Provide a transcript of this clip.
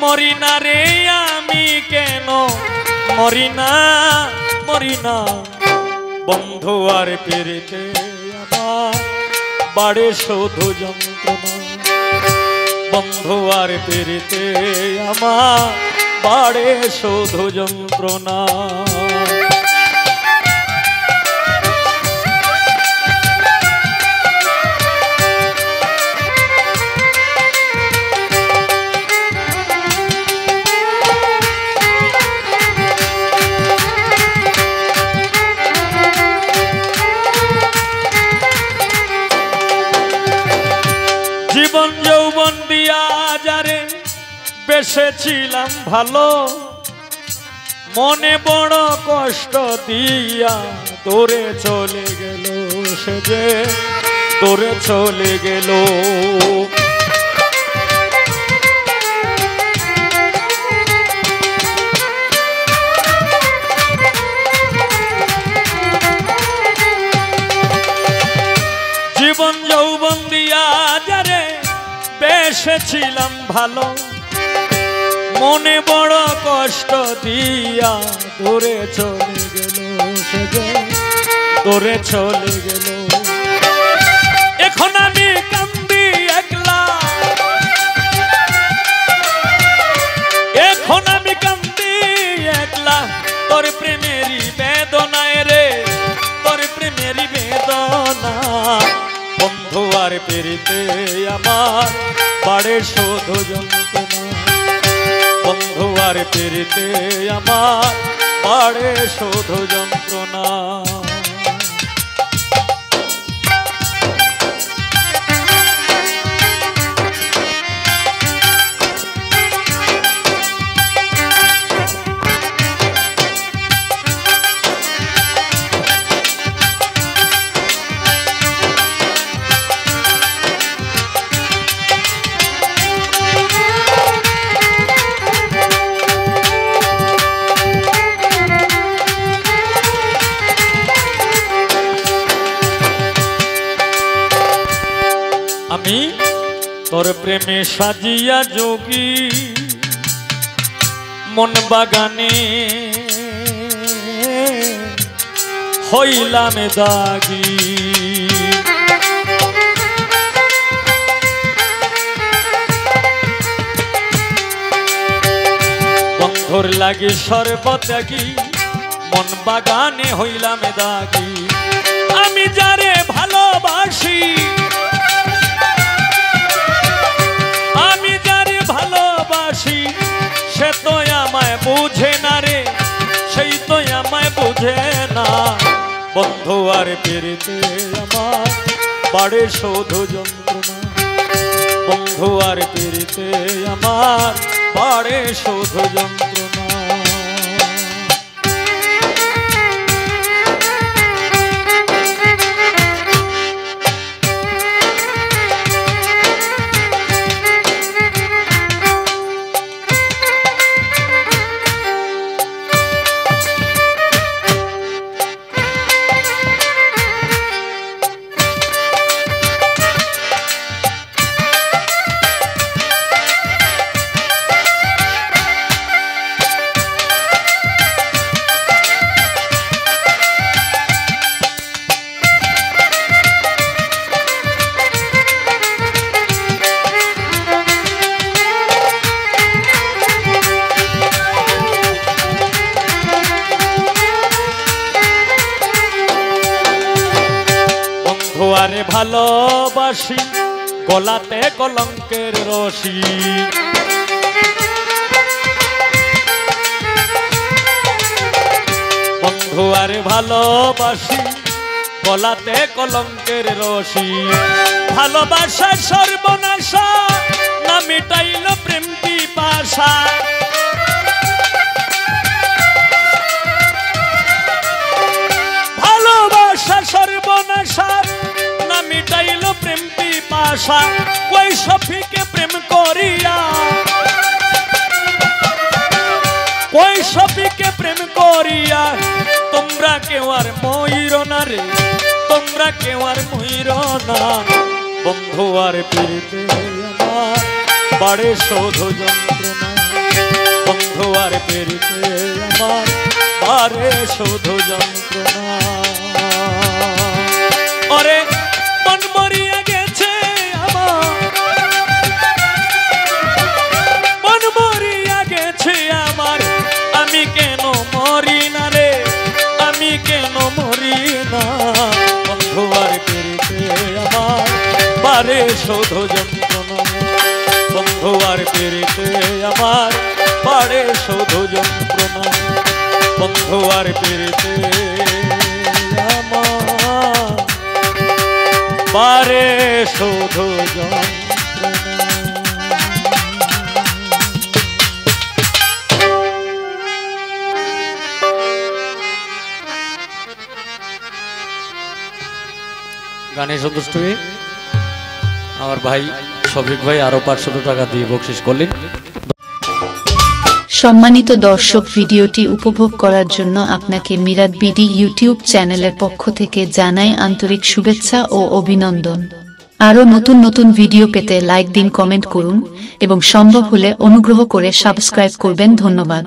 মরি না রে আমি কেন মরি না বন্ধু আর পেরিতে আমার বাড়ে শুধু যন্ত্রণা বন্ধু আর পেরিতে আমার বাড়ে শুধু যন্ত্রণা জীবন যৌবন দিয়া যারে বেসেছিলাম ভালো মনে বড় কষ্ট দিয়া তোরে চলে গেল সে যে তোরে চলে গেল জীবন যৌবন দিয়া যারে বেসেছিলাম ভালো মনে বড় কষ্ট দিয়া তোরে চলে গেল সে যে তোরে চলে গেল এখন আমি কান্দি একলা এখন আমি কান্দি একলা তোর প্রেমেরই বেদনায় রে তোর প্রেমেরই বেদনা বন্ধু আর পেরিতে আমার বাড়ে শুধু যন্ত্রণা বন্ধু আর পেরিতে আমার বাড়ে শুধু যন্ত্রণা আমি তোর প্রেমে সাজিয়া যোগী মন বাগানে হইলাম দাগী বন্ধুর লাগি সর্বত্যাগী মন বাগানে হইলাম দাগী আমি যারে ভালোবাসি সে তো আমায় বুঝে না রে সেই তো আমায় বুঝে না বন্ধু আর পেরিতে আমার বাড়ে শুধু যন্ত্রণা বন্ধু আর পেরিতে আমার বাড়ে শুধু যন্ত্রণা আরে ভালোবাসি গলাতে কলঙ্কের রশি বন্ধু আরে ভালোবাসি গলাতে কলঙ্কের রশি ভালোবাসার সর্বনাশা না মিটাইল প্রেম পিপাসা ভালোবাসার সর্বনাশা না মিটাইল প্রেম পিপাসা কই সফিকে প্রেম করিয়া কই সফিকে প্রেম করিয়া তোমরা কেউ আর ময়ূর না রে তোমরা কেউ আর ময়ূর না বন্ধু আর পেরিতে আমার বাড়ে শুধু যন্ত্রণা বন্ধু আর পেরিতে আমার বারে শুধু যন্ত্রণা। ওরে মন মরিয়া গেছে আমার, মন মরিয়া গেছে আমার, আমি কেন মরি না রে, আমি কেন মরি না। বন্ধু আর পেরিতে আমার বারে শুধু যন্ত্রণা, বন্ধু আর পেরিতে আমার বারে শুধু যন্ত্রণা, বন্ধু আর পেরিতে আমার বারে শুধু যন্ত্রণা। গানে সন্তুষ্ট হয়ে আমার ভাই শফিক ভাই আরো 500 টাকা দিয়ে বকশিশ করলেন। সম্মানিত দর্শক, ভিডিওটি উপভোগ করার জন্য আপনাকে মিরাদ বিডি ইউটিউব চ্যানেলের পক্ষ থেকে জানাই আন্তরিক শুভেচ্ছা ও অভিনন্দন। আরও নতুন নতুন ভিডিও পেতে লাইক দিন, কমেন্ট করুন এবং সম্ভব হলে অনুগ্রহ করে সাবস্ক্রাইব করবেন। ধন্যবাদ।